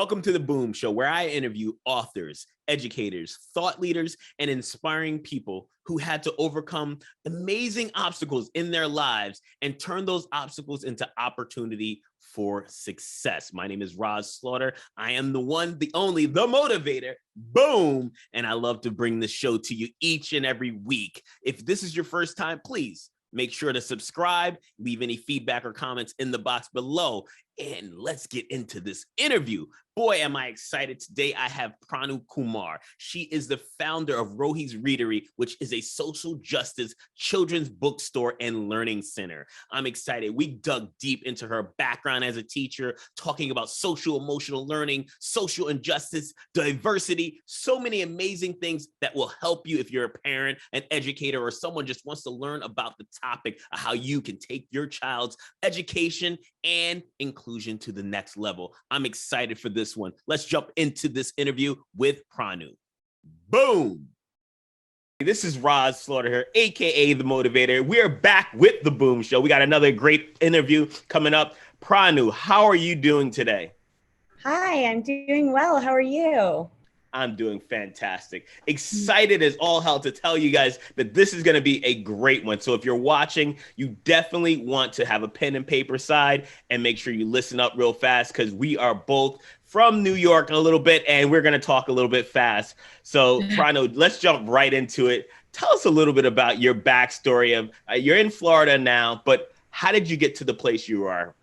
Welcome to the Boom Show, where I interview authors, educators, thought leaders, and inspiring people who had to overcome amazing obstacles in their lives and turn those obstacles into opportunity for success. My name is Rahz Slaughter. I am the one, the only, the motivator. Boom. And I love to bring this show to you each and every week. If this is your first time, please make sure to subscribe, leave any feedback or comments in the box below, and let's get into this interview. Boy, am I excited. Today, I have Pranu Kumar. She is the founder of Rohi Ready, which is a social justice children's bookstore and learning center. I'm excited. We dug deep into her background as a teacher, talking about social emotional learning, social injustice, diversity, so many amazing things that will help you if you're a parent, an educator, or someone just wants to learn about the topic of how you can take your child's education and inclusion to the next level. I'm excited for this one. Let's jump into this interview with Pranu. Boom. This is Rahz Slaughter here, aka The Motivator. We are back with the Boom Show. We got another great interview coming up. Pranu, how are you doing today? Hi, I'm doing well. How are you? I'm doing fantastic. Excited as all hell to tell you guys that this is going to be a great one. So if you're watching, you definitely want to have a pen and paper side and make sure you listen up real fast because we are both from New York a little bit and we're going to talk a little bit fast. So Pranu, let's jump right into it. Tell us a little bit about your backstory of you're in Florida now, but how did you get to the place you are?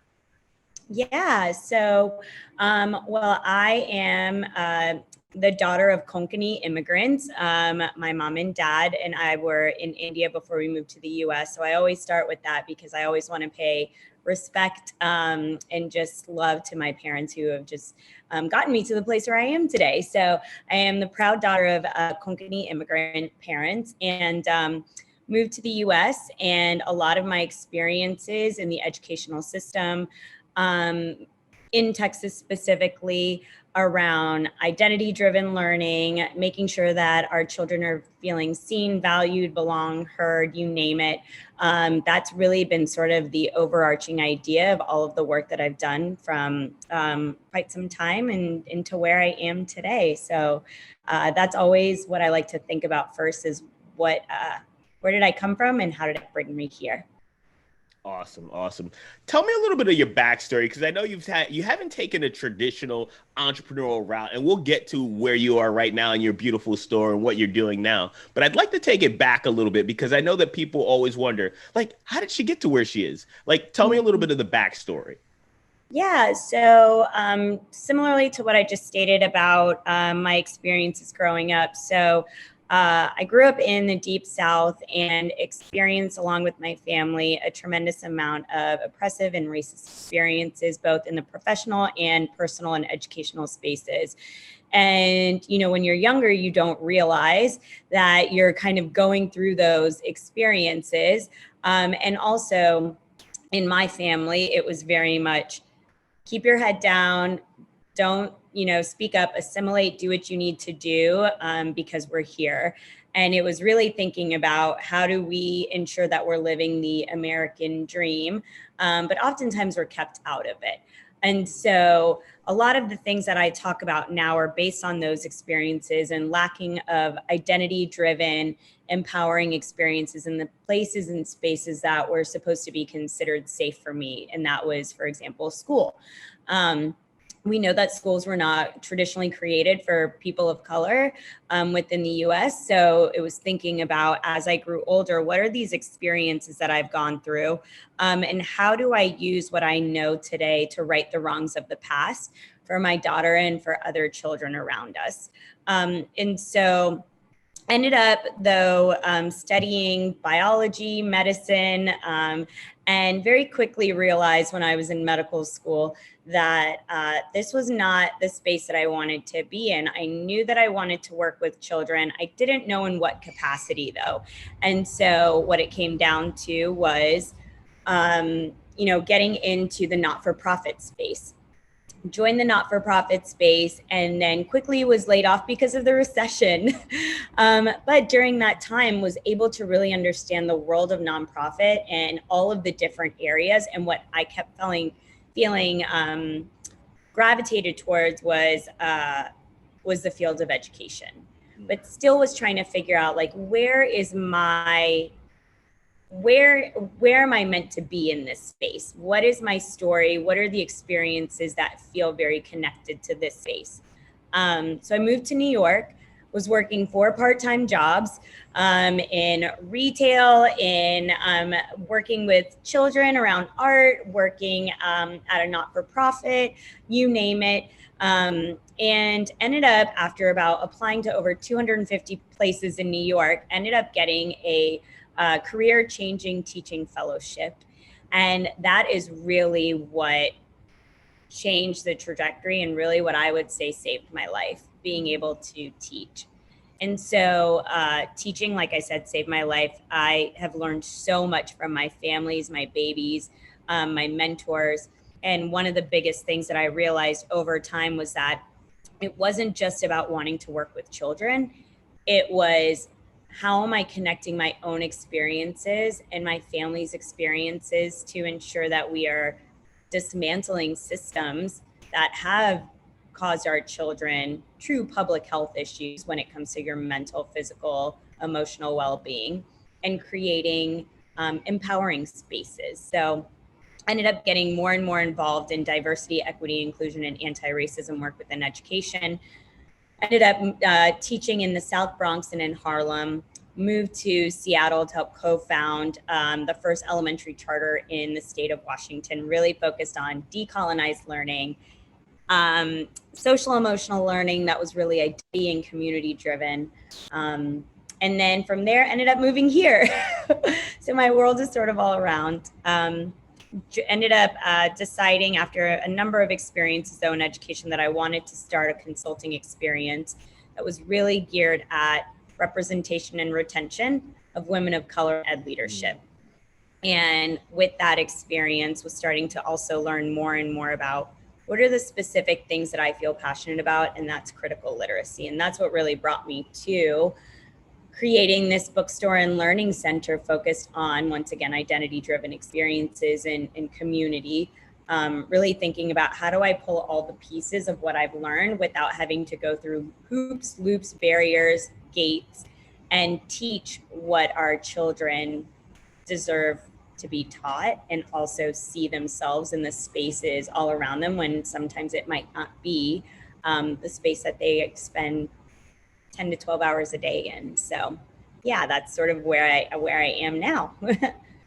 Yeah, so, well, I am the daughter of Konkani immigrants. My mom and dad and I were in India before we moved to the US. So I always start with that because I always want to pay respect and just love to my parents who have just gotten me to the place where I am today. So I am the proud daughter of Konkani immigrant parents and moved to the US, and a lot of my experiences in the educational system in Texas specifically around identity-driven learning, making sure that our children are feeling seen, valued, belong, heard, you name it. That's really been sort of the overarching idea of all of the work that I've done from quite some time and into where I am today. So that's always what I like to think about first is where did I come from and how did it bring me here? Awesome. Tell me a little bit of your backstory, because I know you haven't taken a traditional entrepreneurial route, and we'll get to where you are right now in your beautiful store and what you're doing now. But I'd like to take it back a little bit because I know that people always wonder, like, how did she get to where she is? Like, tell me a little bit of the backstory. Yeah, so similarly to what I just stated about my experiences growing up. So I grew up in the Deep South and experienced, along with my family, a tremendous amount of oppressive and racist experiences, both in the professional and personal and educational spaces. And, you know, when you're younger, you don't realize that you're kind of going through those experiences. And also in my family, it was very much keep your head down, don't, speak up, assimilate, do what you need to do because we're here. And it was really thinking about how do we ensure that we're living the American dream, but oftentimes we're kept out of it. And so a lot of the things that I talk about now are based on those experiences and lacking of identity-driven, empowering experiences in the places and spaces that were supposed to be considered safe for me. And that was, for example, school. We know that schools were not traditionally created for people of color within the US. So it was thinking about, as I grew older, what are these experiences that I've gone through? And how do I use what I know today to right the wrongs of the past for my daughter and for other children around us? And so ended up, though, studying biology, medicine, and very quickly realized when I was in medical school that this was not the space that I wanted to be in. I knew that I wanted to work with children. I didn't know in what capacity, though. And so what it came down to was, getting into the not-for-profit space. Joined the not-for-profit space and then quickly was laid off because of the recession. But during that time was able to really understand the world of nonprofit and all of the different areas and what I kept feeling gravitated towards was the field of education, but still was trying to figure out like, where am I meant to be in this space? What is my story? What are the experiences that feel very connected to this space? So I moved to New York, was working 4 part-time jobs in retail, in working with children around art, working at a not-for-profit, you name it. And ended up, after about applying to over 250 places in New York, ended up getting a career-changing teaching fellowship. And that is really what changed the trajectory and really what I would say saved my life, being able to teach. And so teaching, like I said, saved my life. I have learned so much from my families, my babies, my mentors. And one of the biggest things that I realized over time was that it wasn't just about wanting to work with children. It was, how am I connecting my own experiences and my family's experiences to ensure that we are dismantling systems that have caused our children true public health issues when it comes to your mental, physical, emotional well-being, and creating empowering spaces. So I ended up getting more and more involved in diversity, equity, inclusion, and anti-racism work within education. Ended up teaching in the South Bronx and in Harlem, moved to Seattle to help co-found the first elementary charter in the state of Washington, really focused on decolonized learning, social emotional learning that was really identity and community driven. And then from there, ended up moving here. So my world is sort of all around. Ended up deciding after a number of experiences though in education that I wanted to start a consulting experience that was really geared at representation and retention of women of color ed leadership. And with that experience was starting to also learn more and more about what are the specific things that I feel passionate about, and that's critical literacy. And that's what really brought me to creating this bookstore and learning center focused on, once again, identity-driven experiences and community. Really thinking about how do I pull all the pieces of what I've learned without having to go through hoops, loops, barriers, gates, and teach what our children deserve to be taught, and also see themselves in the spaces all around them when sometimes it might not be the space that they spend 10 to 12 hours a day in. So yeah, that's sort of where I am now.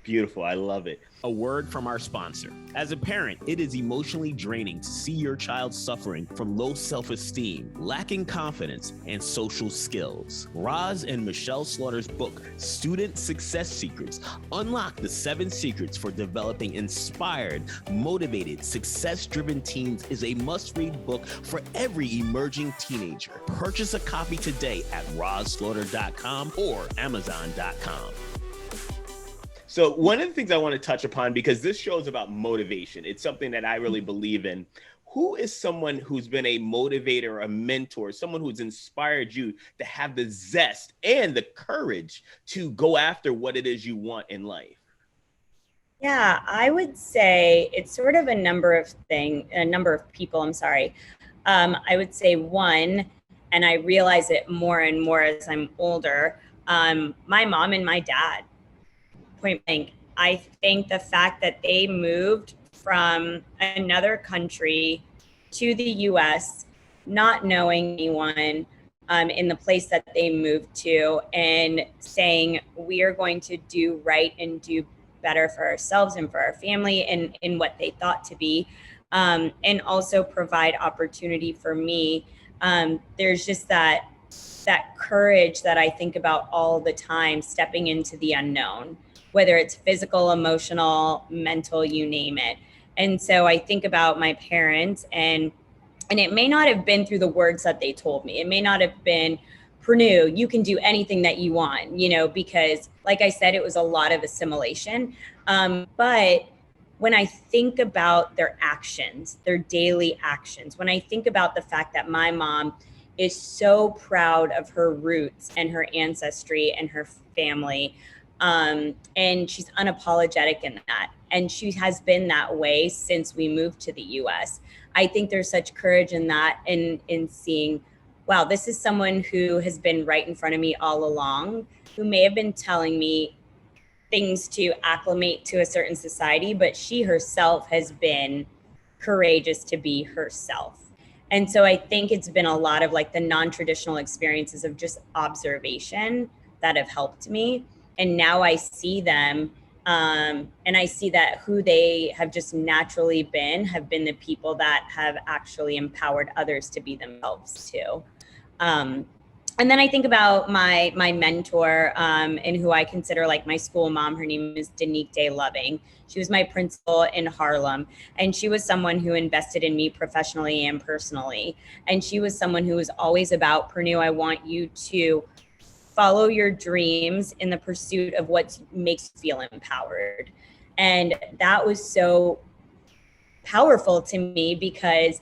Beautiful. I love it. A word from our sponsor. As a parent, it is emotionally draining to see your child suffering from low self-esteem, lacking confidence, and social skills. Rahz and Michelle Slaughter's book, Student Success Secrets, unlock the 7 secrets for developing inspired, motivated, success-driven teens is a must-read book for every emerging teenager. Purchase a copy today at rahzslaughter.com or amazon.com. So one of the things I want to touch upon, because this show is about motivation, it's something that I really believe in. Who is someone who's been a motivator, a mentor, someone who's inspired you to have the zest and the courage to go after what it is you want in life? Yeah, I would say it's sort of a number of people, I would say one, and I realize it more and more as I'm older, my mom and my dad. Point blank. I think the fact that they moved from another country to the US, not knowing anyone in the place that they moved to, and saying, we are going to do right and do better for ourselves and for our family and in what they thought to be, and also provide opportunity for me. There's just that courage that I think about all the time, stepping into the unknown, whether it's physical, emotional, mental, you name it. And so I think about my parents, and it may not have been through the words that they told me. It may not have been, Pranu, you can do anything that you want, because like I said, it was a lot of assimilation. But when I think about their actions, their daily actions, when I think about the fact that my mom is so proud of her roots and her ancestry and her family, and she's unapologetic in that. And she has been that way since we moved to the US. I think there's such courage in that, in seeing, wow, this is someone who has been right in front of me all along, who may have been telling me things to acclimate to a certain society, but she herself has been courageous to be herself. And so I think it's been a lot of like the non-traditional experiences of just observation that have helped me. And now I see them, and I see that who they have just naturally been have been the people that have actually empowered others to be themselves too. And then I think about my mentor, and who I consider like my school mom. Her name is Danique Day Loving. She was my principal in Harlem, and she was someone who invested in me professionally and personally. And she was someone who was always about, Purnue, I want you to follow your dreams in the pursuit of what makes you feel empowered. And that was so powerful to me, because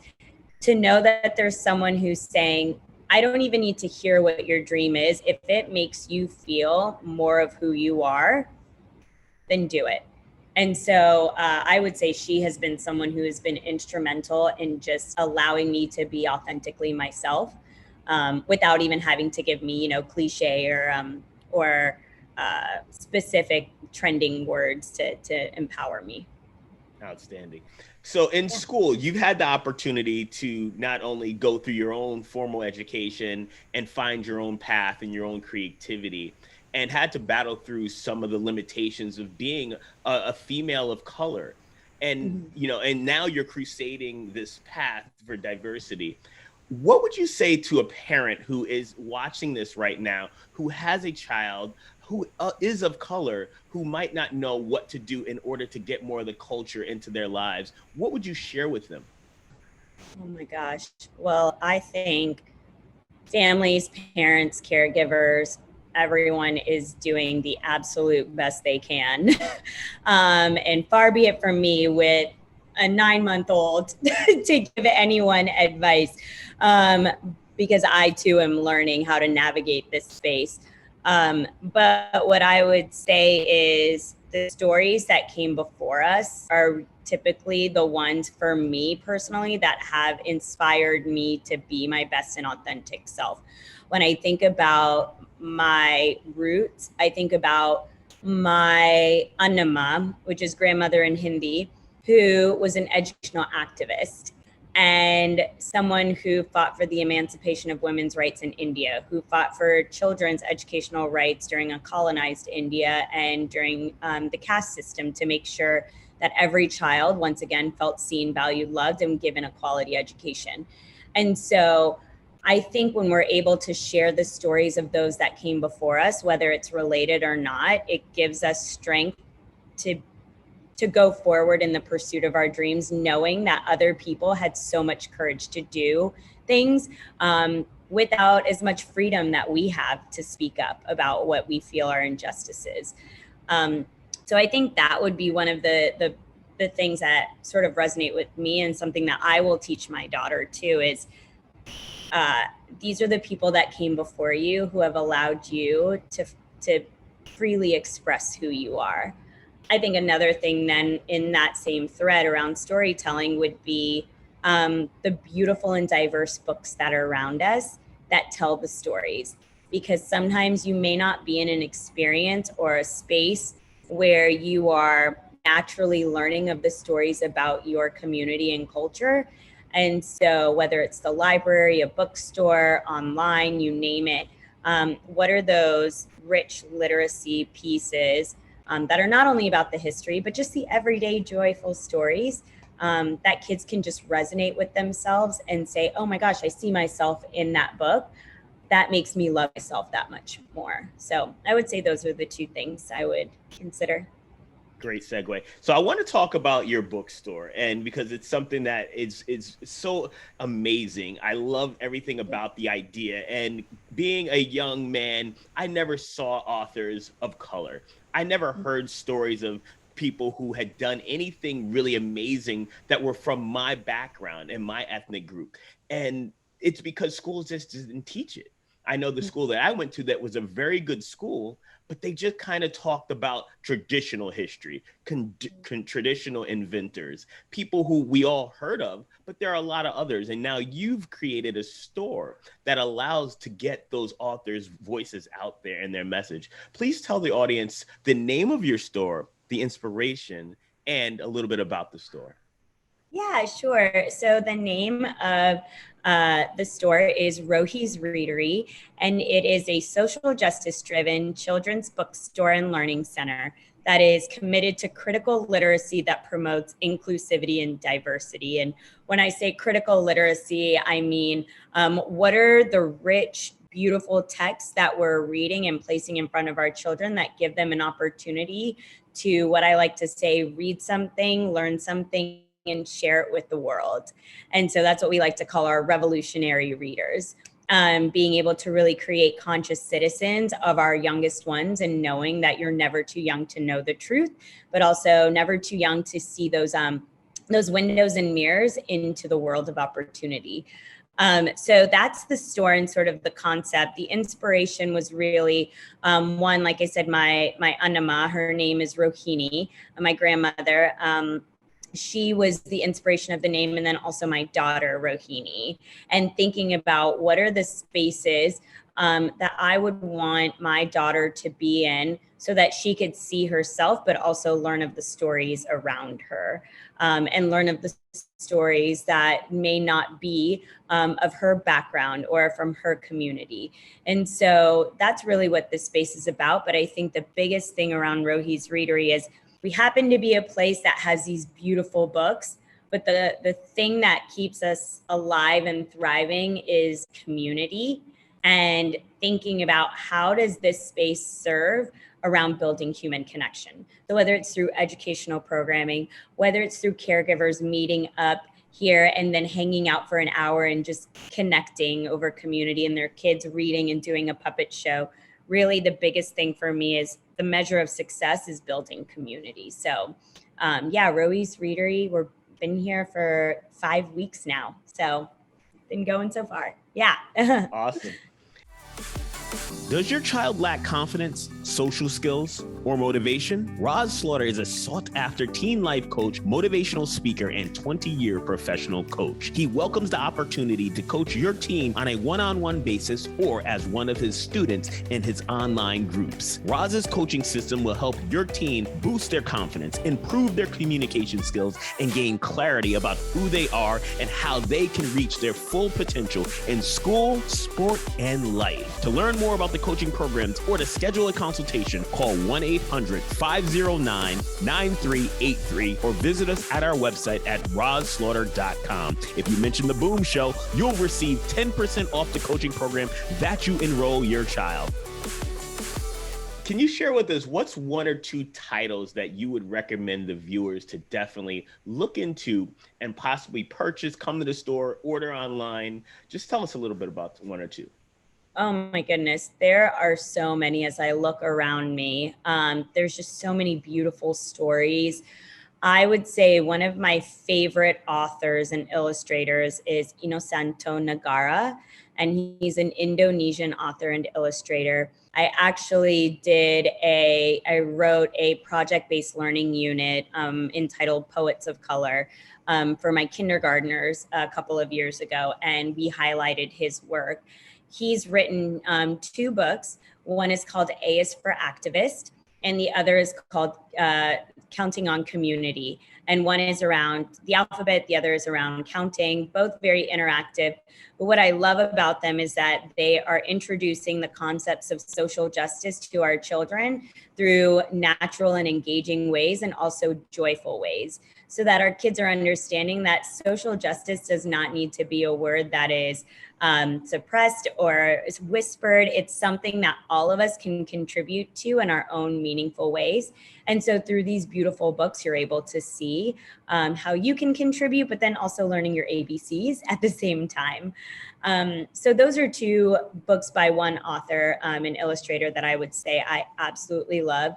to know that there's someone who's saying, I don't even need to hear what your dream is. If it makes you feel more of who you are, then do it. And so I would say she has been someone who has been instrumental in just allowing me to be authentically myself, without even having to give me, cliche or specific trending words to empower me. Outstanding. So in school, you've had the opportunity to not only go through your own formal education and find your own path and your own creativity, and had to battle through some of the limitations of being a female of color. And, and now you're crusading this path for diversity. What would you say to a parent who is watching this right now, who has a child who is of color, who might not know what to do in order to get more of the culture into their lives? What would you share with them? Oh my gosh. Well, I think families, parents, caregivers, everyone is doing the absolute best they can. And far be it from me with a 9-month-old to give anyone advice, because I too am learning how to navigate this space. But what I would say is the stories that came before us are typically the ones for me personally that have inspired me to be my best and authentic self. When I think about my roots, I think about my Annama, which is grandmother in Hindi, who was an educational activist and someone who fought for the emancipation of women's rights in India, who fought for children's educational rights during a colonized India and during the caste system to make sure that every child, once again, felt seen, valued, loved, and given a quality education. And so I think when we're able to share the stories of those that came before us, whether it's related or not, it gives us strength to go forward in the pursuit of our dreams, knowing that other people had so much courage to do things without as much freedom that we have to speak up about what we feel are injustices. So I think that would be one of the things that sort of resonate with me, and something that I will teach my daughter too is these are the people that came before you who have allowed you to freely express who you are. I think another thing then in that same thread around storytelling would be the beautiful and diverse books that are around us that tell the stories. Because sometimes you may not be in an experience or a space where you are naturally learning of the stories about your community and culture. And so whether it's the library, a bookstore, online, you name it, what are those rich literacy pieces that are not only about the history, but just the everyday joyful stories that kids can just resonate with themselves and say, oh my gosh, I see myself in that book. That makes me love myself that much more. So I would say those are the two things I would consider. Great segue. So I want to talk about your bookstore, and because it's something that is so amazing. I love everything about the idea. And being a young man, I never saw authors of color. I never heard stories of people who had done anything really amazing that were from my background and my ethnic group. And it's because schools just didn't teach it. I know the school that I went to that was a very good school, but they just kind of talked about traditional history, traditional inventors, people who we all heard of, but there are a lot of others. And now you've created a store that allows to get those authors' voices out there and their message. Please tell the audience the name of your store, the inspiration, and a little bit about the store. Yeah, sure. So the name of the store is Rohi Ready, and it is a social justice driven children's bookstore and learning center that is committed to critical literacy that promotes inclusivity and diversity. And when I say critical literacy, I mean, what are the rich, beautiful texts that we're reading and placing in front of our children that give them an opportunity to, what I like to say, read something, learn something, and share it with the world. And so that's what we like to call our revolutionary readers. Being able to really create conscious citizens of our youngest ones, and knowing that you're never too young to know the truth, but also never too young to see those windows and mirrors into the world of opportunity. So that's the store and sort of the concept. The inspiration was really one, like I said, my Annama, her name is Rohini, my grandmother. She was the inspiration of the name, and then also my daughter, Rohini, and thinking about what are the spaces that I would want my daughter to be in so that she could see herself, but also learn of the stories around her, and learn of the stories that may not be of her background or from her community. And so that's really what this space is about. But I think the biggest thing around Rohi Ready is we happen to be a place that has these beautiful books, but the thing that keeps us alive and thriving is community, and thinking about how does this space serve around building human connection. So whether it's through educational programming, whether it's through caregivers meeting up here and then hanging out for an hour and just connecting over community, and their kids reading and doing a puppet show. Really the biggest thing for me is the measure of success is building community. So Rohi Ready, we've been here for 5 weeks now. So been going so far. Yeah. Awesome. Does your child lack confidence, social skills, or motivation? Rahz Slaughter is a sought-after teen life coach, motivational speaker, and 20-year professional coach. He welcomes the opportunity to coach your teen on a one-on-one basis or as one of his students in his online groups. Rahz's coaching system will help your teen boost their confidence, improve their communication skills, and gain clarity about who they are and how they can reach their full potential in school, sport, and life. To learn more about the coaching programs or to schedule a consultation, call 1-800-509-9383 or visit us at our website at rahzslaughter.com. If you mention the Boom Show, you'll receive 10% off the coaching program that you enroll your child. Can you share with us what's one or two titles that you would recommend the viewers to definitely look into and possibly purchase, come to the store, order online? Just tell us a little bit about one or two. Oh my goodness, there are so many as I look around me. There's just so many beautiful stories. I would say one of my favorite authors and illustrators is Inosanto Negara, and he's an Indonesian author and illustrator. I actually I wrote a project-based learning unit entitled Poets of Color for my kindergartners a couple of years ago, and we highlighted his work. He's written 2 books. One is called A is for Activist, and the other is called Counting on Community. And one is around the alphabet, the other is around counting, both very interactive. But what I love about them is that they are introducing the concepts of social justice to our children through natural and engaging ways, and also joyful ways, so that our kids are understanding that social justice does not need to be a word that is suppressed or is whispered. It's something that all of us can contribute to in our own meaningful ways. And so through these beautiful books, you're able to see how you can contribute, but then also learning your ABCs at the same time. So those are 2 books by one author, an illustrator, that I would say I absolutely love.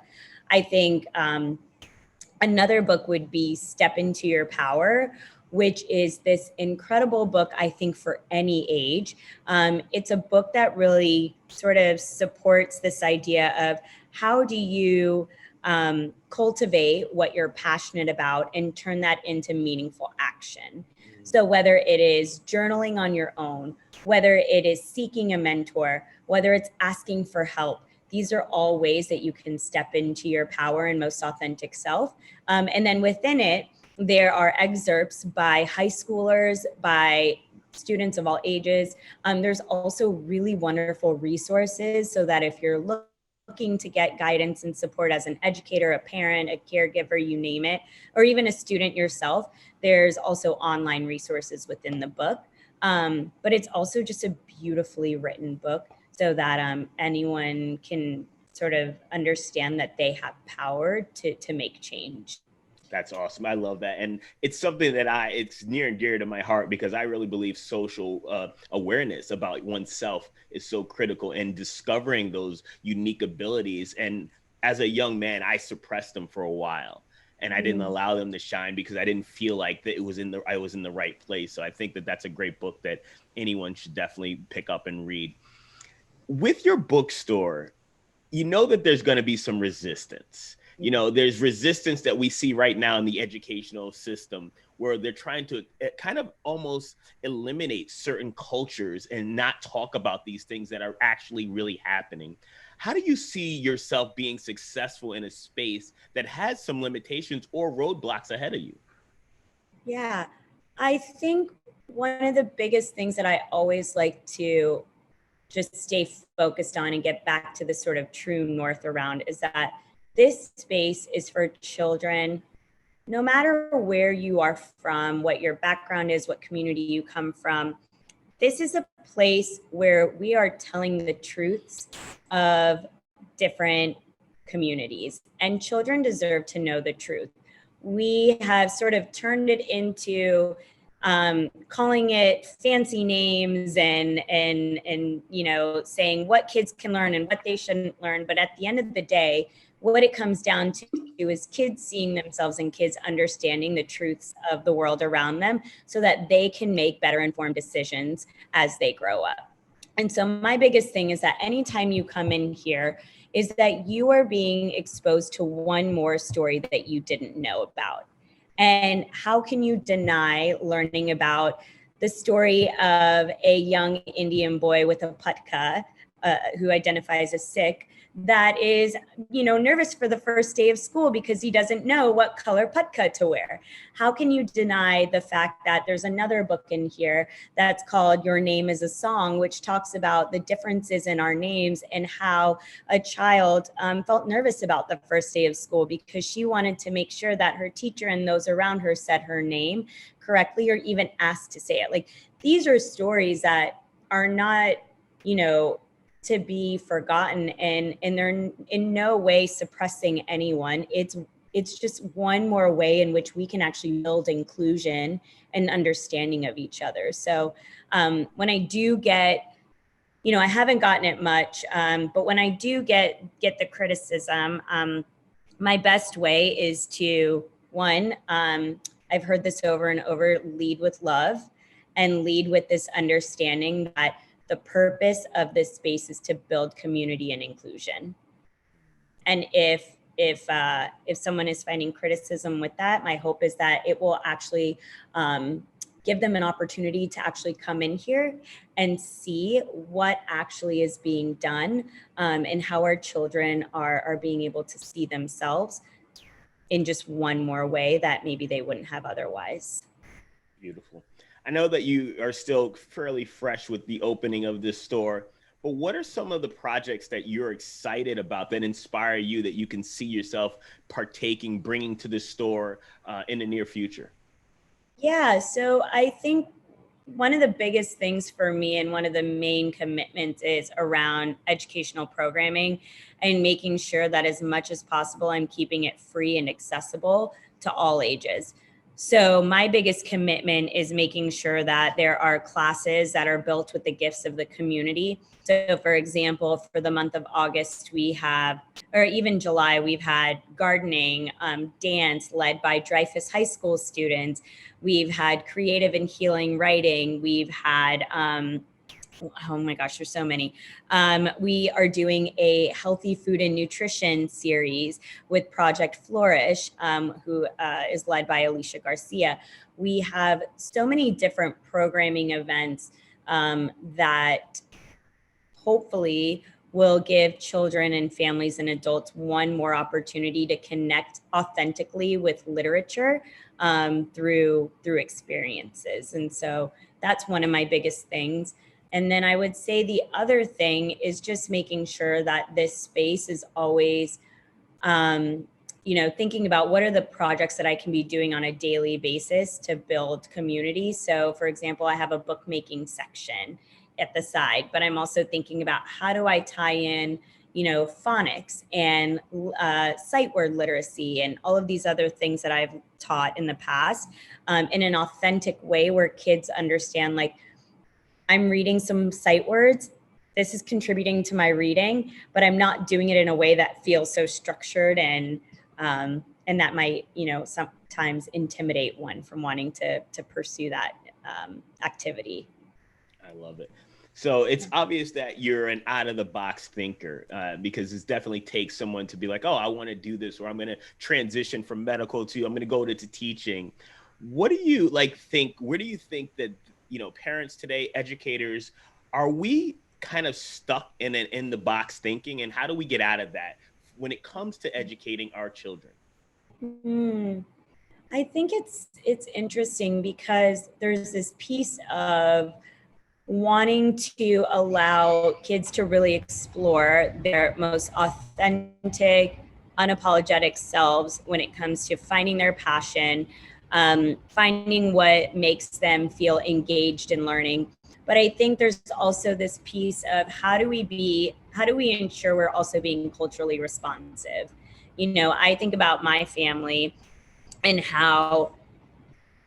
I think another book would be Step Into Your Power, which is this incredible book, I think, for any age. It's a book that really sort of supports this idea of how do you cultivate what you're passionate about and turn that into meaningful action. So whether it is journaling on your own, whether it is seeking a mentor, whether it's asking for help, these are all ways that you can step into your power and most authentic self. And then within it, there are excerpts by high schoolers, by students of all ages. There's also really wonderful resources so that if you're looking to get guidance and support as an educator, a parent, a caregiver, you name it, or even a student yourself, there's also online resources within the book. But it's also just a beautifully written book so that anyone can sort of understand that they have power to make change. That's awesome. I love that. And it's something that it's near and dear to my heart because I really believe social awareness about oneself is so critical in discovering those unique abilities. And as a young man, I suppressed them for a while and I didn't allow them to shine because I didn't feel like that I was in the right place. So I think that that's a great book that anyone should definitely pick up and read. With your bookstore, you know that there's going to be some resistance. You know, there's resistance that we see right now in the educational system where they're trying to kind of almost eliminate certain cultures and not talk about these things that are actually really happening. How do you see yourself being successful in a space that has some limitations or roadblocks ahead of you? Yeah, I think one of the biggest things that I always like to just stay focused on and get back to the sort of true north around is that this space is for children, no matter where you are from, what your background is, what community you come from. This is a place where we are telling the truths of different communities, and children deserve to know the truth. We have sort of turned it into calling it fancy names and you know, saying what kids can learn and what they shouldn't learn. But at the end of the day, what it comes down to is kids seeing themselves and kids understanding the truths of the world around them so that they can make better informed decisions as they grow up. And so my biggest thing is that anytime you come in here is that you are being exposed to one more story that you didn't know about. And how can you deny learning about the story of a young Indian boy with a patka who identifies as Sikh that is, you know, nervous for the first day of school because he doesn't know what color patka to wear? How can you deny the fact that there's another book in here that's called Your Name is a Song, which talks about the differences in our names and how a child felt nervous about the first day of school because she wanted to make sure that her teacher and those around her said her name correctly or even asked to say it. Like, these are stories that are not, you know, to be forgotten, and they're in no way suppressing anyone. It's just one more way in which we can actually build inclusion and understanding of each other. So when I do get, you know, I haven't gotten it much, but when I do get the criticism, my best way is to, one, I've heard this over and over, lead with love and lead with this understanding that the purpose of this space is to build community and inclusion. And if someone is finding criticism with that, my hope is that it will actually give them an opportunity to actually come in here and see what actually is being done, and how our children are being able to see themselves in just one more way that maybe they wouldn't have otherwise. Beautiful. I know that you are still fairly fresh with the opening of this store, but what are some of the projects that you're excited about that inspire you that you can see yourself partaking, bringing to the store in the near future? Yeah, so I think one of the biggest things for me and one of the main commitments is around educational programming and making sure that as much as possible, I'm keeping it free and accessible to all ages. So my biggest commitment is making sure that there are classes that are built with the gifts of the community. So for example, for the month of August, we have, or even July, we've had gardening, dance led by Dreyfus High School students. We've had creative and healing writing. We've had, oh my gosh, there's so many. We are doing a healthy food and nutrition series with Project Flourish, who is led by Alicia Garcia. We have so many different programming events that hopefully will give children and families and adults one more opportunity to connect authentically with literature through experiences. And so that's one of my biggest things. And then I would say the other thing is just making sure that this space is always, thinking about what are the projects that I can be doing on a daily basis to build community. So for example, I have a bookmaking section at the side, but I'm also thinking about how do I tie in, phonics and sight word literacy and all of these other things that I've taught in the past in an authentic way where kids understand, like, I'm reading some sight words. This is contributing to my reading, but I'm not doing it in a way that feels so structured and that might, sometimes intimidate one from wanting to pursue that activity. I love it. So it's obvious that you're an out of the box thinker because it definitely takes someone to be like, oh, I want to do this, or I'm going to transition from medical to I'm going to go to teaching. What do you think? Where do you think that parents today, educators, are we kind of stuck in the box thinking, and how do we get out of that when it comes to educating our children? I think it's interesting because there's this piece of wanting to allow kids to really explore their most authentic, unapologetic selves when it comes to finding their passion, finding what makes them feel engaged in learning. But I think there's also this piece of how do we ensure we're also being culturally responsive? I think about my family and how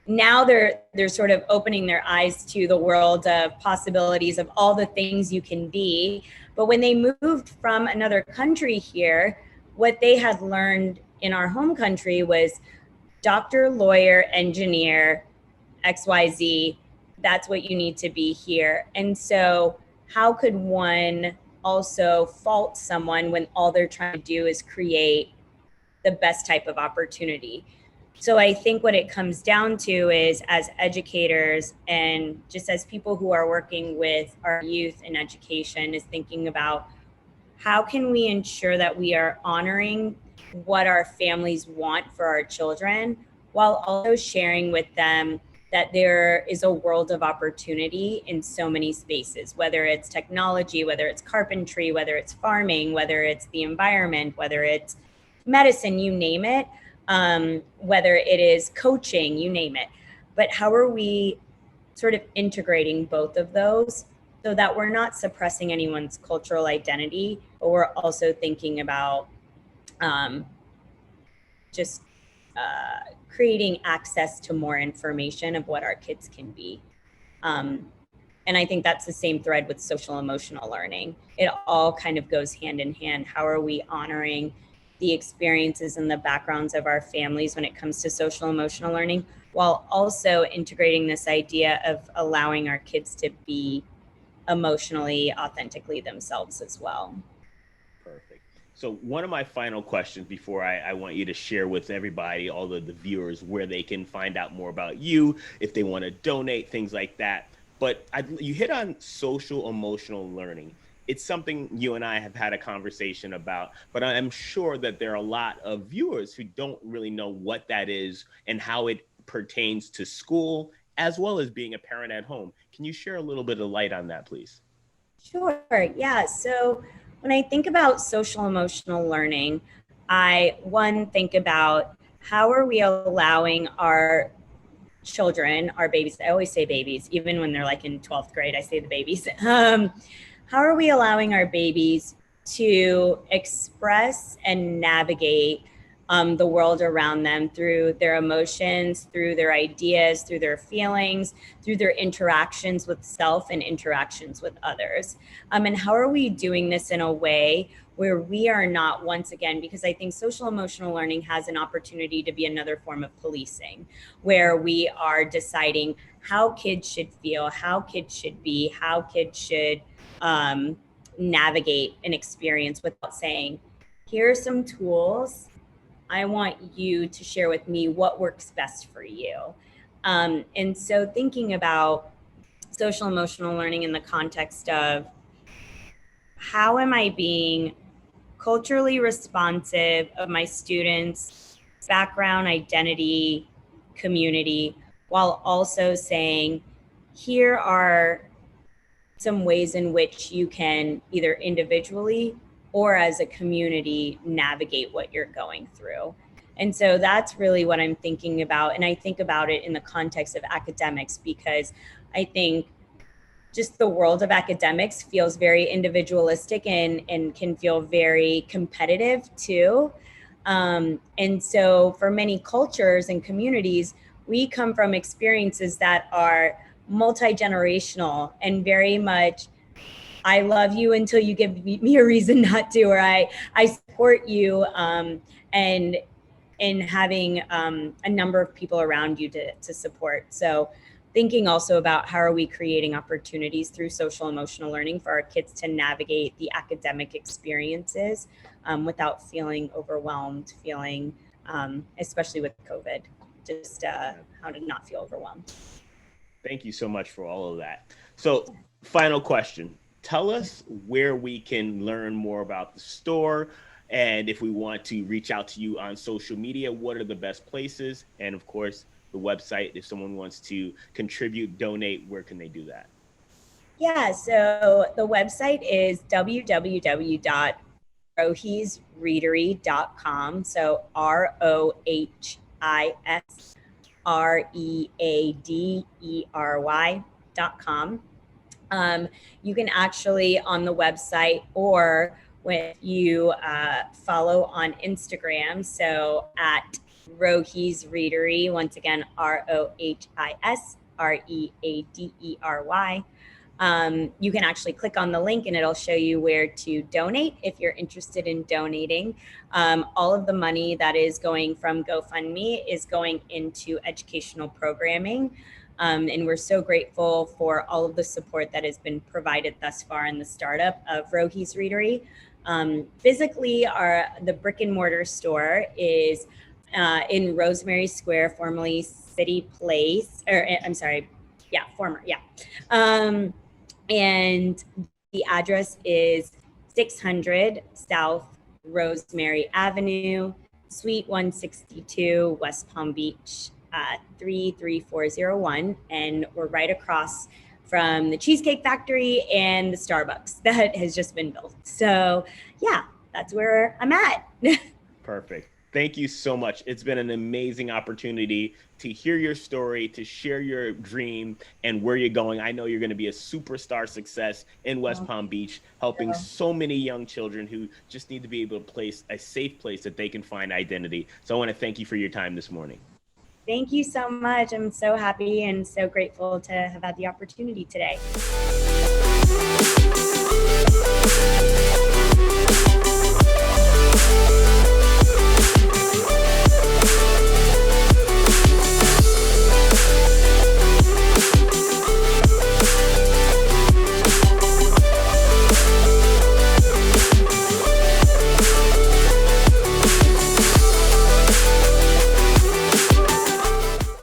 now they're sort of opening their eyes to the world of possibilities of all the things you can be. But when they moved from another country here, what they had learned in our home country was doctor, lawyer, engineer, XYZ. That's what you need to be here. And so how could one also fault someone when all they're trying to do is create the best type of opportunity? So I think what it comes down to is, as educators and just as people who are working with our youth in education, is thinking about how can we ensure that we are honoring what our families want for our children, while also sharing with them that there is a world of opportunity in so many spaces, whether it's technology, whether it's carpentry, whether it's farming, whether it's the environment, whether it's medicine, you name it. Whether it is coaching, you name it. But how are we sort of integrating both of those so that we're not suppressing anyone's cultural identity, but we're also thinking about creating access to more information of what our kids can be. And I think that's the same thread with social emotional learning. It all kind of goes hand in hand. How are we honoring the experiences and the backgrounds of our families when it comes to social emotional learning, while also integrating this idea of allowing our kids to be emotionally, authentically themselves as well. Perfect. So one of my final questions before I want you to share with everybody, all of the viewers, where they can find out more about you, if they want to donate, things like that. But you hit on social emotional learning. It's something you and I have had a conversation about, but I'm sure that there are a lot of viewers who don't really know what that is and how it pertains to school, as well as being a parent at home. Can you share a little bit of light on that, please? Sure. Yeah. So when I think about social emotional learning, I think about how are we allowing our children, our babies, I always say babies, even when they're like in 12th grade, I say the babies. How are we allowing our babies to express and navigate the world around them through their emotions, through their ideas, through their feelings, through their interactions with self and interactions with others. And how are we doing this in a way where we are not, once again, because I think social emotional learning has an opportunity to be another form of policing, where we are deciding how kids should feel, how kids should be, how kids should navigate an experience, without saying, here are some tools. I want you to share with me what works best for you. And so thinking about social emotional learning in the context of how am I being culturally responsive of my students' background, identity, community, while also saying, here are some ways in which you can either individually or as a community navigate what you're going through. And so that's really what I'm thinking about. And I think about it in the context of academics, because I think just the world of academics feels very individualistic and can feel very competitive too. And so for many cultures and communities, we come from experiences that are multi-generational and very much, I love you until you give me a reason not to, or I support you, and having a number of people around you to support. So thinking also about how are we creating opportunities through social emotional learning for our kids to navigate the academic experiences without feeling overwhelmed, feeling, especially with COVID, just how to not feel overwhelmed. Thank you so much for all of that. So final question, tell us where we can learn more about the store. And if we want to reach out to you on social media, what are the best places? And of course, the website, if someone wants to contribute, donate, where can they do that? Yeah, so the website is www.rohisreadery.com. So ROHISREADERY.com. You can actually on the website, or when you follow on Instagram, so at Rohi's Readery, once again, ROHISREADERY. You can actually click on the link and it'll show you where to donate if you're interested in donating. All of the money that is going from GoFundMe is going into educational programming. And we're so grateful for all of the support that has been provided thus far in the startup of Rohi's Readery. Physically, the brick and mortar store is in Rosemary Square, formerly City Place, or I'm sorry, yeah, former, yeah. And the address is 600 South Rosemary Avenue, Suite 162, West Palm Beach, 33401. And we're right across from the Cheesecake Factory and the Starbucks that has just been built. So yeah, that's where I'm at. Perfect. Thank you so much. It's been an amazing opportunity to hear your story, to share your dream and where you're going. I know you're going to be a superstar success in West Palm Beach, helping so many young children who just need to be able to place a safe place that they can find identity. So I want to thank you for your time this morning. Thank you so much. I'm so happy and so grateful to have had the opportunity today.